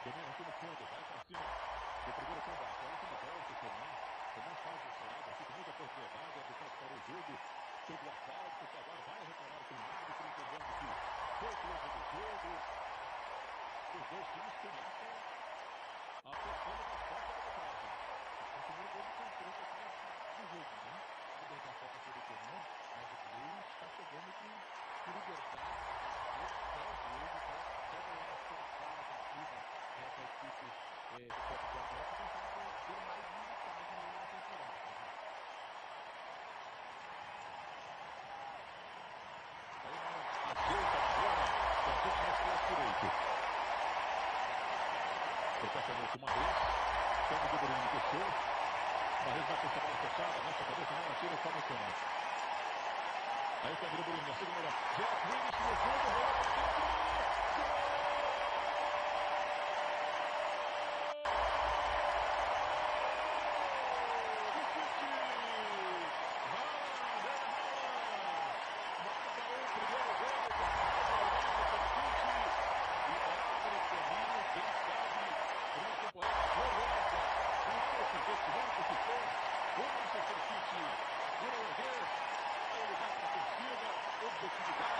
Domina aqui no fundo, vai pra cima do primeiro combate. Olha como volta também. Também faz o estrada aqui com muita propriedade. A Vitória parou o jogo. Pegou a falta. O Cavar vai reclamar com o árbitro, entendendo que foi o clube do jogo. Os dois times começam apostando bastante na arbitragem. O primeiro gol de controle do jogo, né? O gol da Copa Sul-Americana, mas o Grêmio está chegando com liberdade. Essa equipe de Copa do América tentando ter mais vantagem na temporada. Ajeita a bola, Francisco mais pelo direito. Perfeitamente uma vez, Sandro de Bruno desceu. Marres vai puxar a bola fechada, mexe a cabeça, não atira, só no cano. Aí o Sandro de Bruno, na segunda, Jack Willis no fundo, objetividade.